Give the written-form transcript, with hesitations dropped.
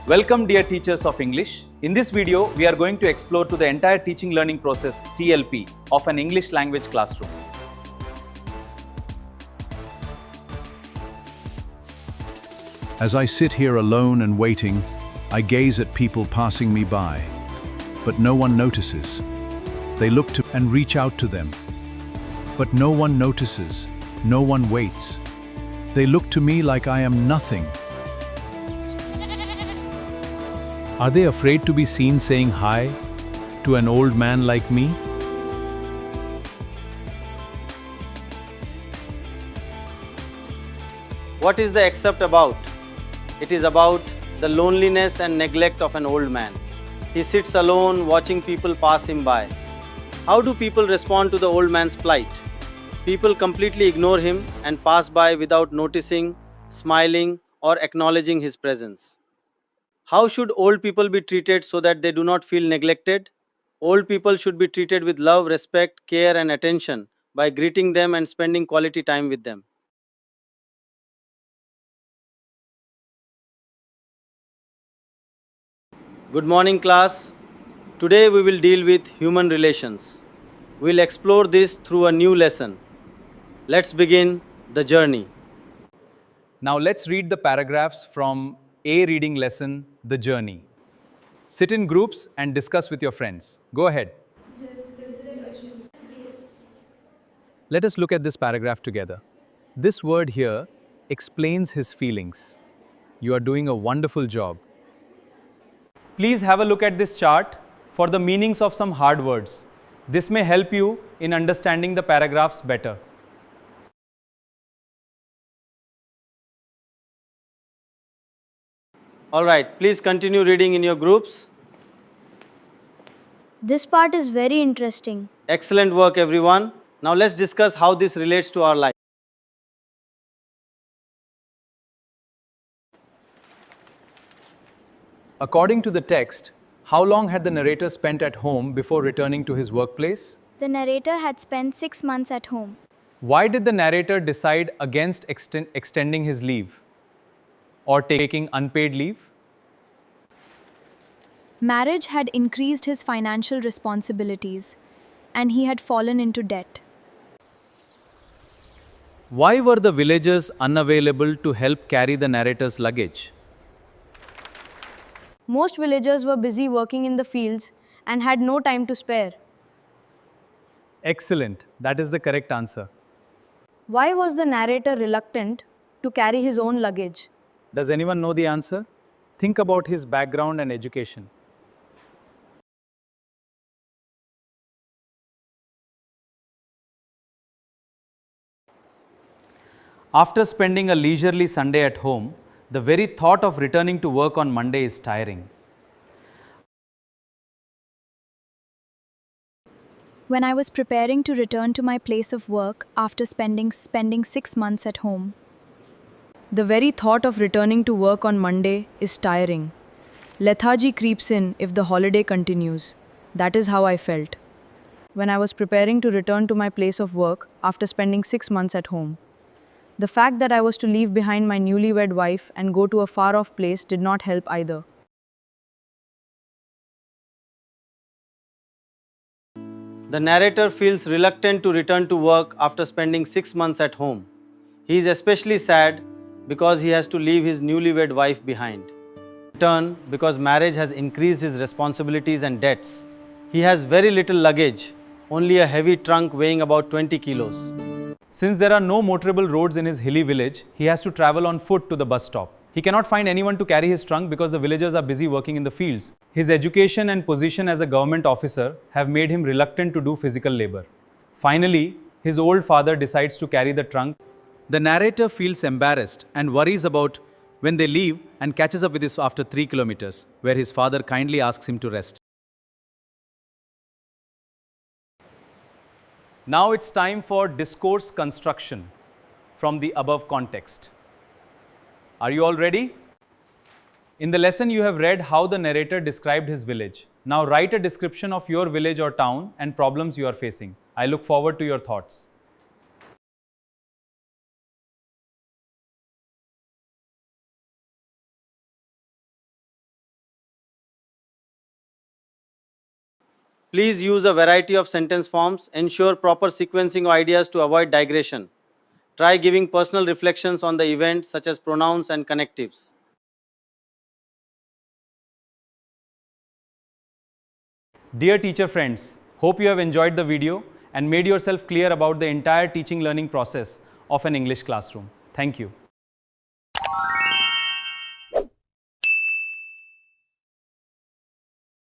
Welcome dear teachers of English. In this video, we are going to explore to the entire teaching learning process TLP of an English language classroom. As I sit here alone and waiting, I gaze at people passing me by. But no one notices. They look to and reach out to them. But no one notices. No one waits. They look to me like I am nothing. Are they afraid to be seen saying hi to an old man like me? What is the excerpt about? It is about the loneliness and neglect of an old man. He sits alone watching people pass him by. How do people respond to the old man's plight? People completely ignore him and pass by without noticing, smiling, or acknowledging his presence. How should old people be treated so that they do not feel neglected? Old people should be treated with love, respect, care, and attention by greeting them and spending quality time with them. Good morning, class. Today we will deal with human relations. We'll explore this through a new lesson. Let's begin the journey. Now let's read the paragraphs from A reading lesson, The Journey. Sit in groups and discuss with your friends. Go ahead. Let us look at this paragraph together. This word here explains his feelings. You are doing a wonderful job. Please have a look at this chart for the meanings of some hard words. This may help you in understanding the paragraphs better. Alright, please continue reading in your groups. This part is very interesting. Excellent work, everyone. Now let's discuss how this relates to our life. According to the text, how long had the narrator spent at home before returning to his workplace? The narrator had spent 6 months at home. Why did the narrator decide against extending his leave or taking unpaid leave? Marriage had increased his financial responsibilities, and he had fallen into debt. Why were the villagers unavailable to help carry the narrator's luggage? Most villagers were busy working in the fields and had no time to spare. Excellent. That is the correct answer. Why was the narrator reluctant to carry his own luggage? Does anyone know the answer? Think about his background and education. After spending a leisurely Sunday at home, the very thought of returning to work on Monday is tiring. When I was preparing to return to my place of work after spending 6 months at home. The very thought of returning to work on Monday is tiring. Lethargy creeps in if the holiday continues. That is how I felt. When I was preparing to return to my place of work after spending 6 months at home. The fact that I was to leave behind my newlywed wife and go to a far-off place did not help either. The narrator feels reluctant to return to work after spending 6 months at home. He is especially sad because he has to leave his newlywed wife behind. Return because marriage has increased his responsibilities and debts. He has very little luggage, only a heavy trunk weighing about 20 kilos. Since there are no motorable roads in his hilly village, he has to travel on foot to the bus stop. He cannot find anyone to carry his trunk because the villagers are busy working in the fields. His education and position as a government officer have made him reluctant to do physical labor. Finally, his old father decides to carry the trunk. The narrator feels embarrassed and worries about when they leave and catches up with this after 3 kilometers, where his father kindly asks him to rest. Now it's time for discourse construction from the above context. Are you all ready? In the lesson, you have read how the narrator described his village. Now write a description of your village or town and problems you are facing. I look forward to your thoughts. Please use a variety of sentence forms. Ensure proper sequencing of ideas to avoid digression. Try giving personal reflections on the event such as pronouns and connectives. Dear teacher friends, hope you have enjoyed the video and made yourself clear about the entire teaching learning process of an English classroom. Thank you.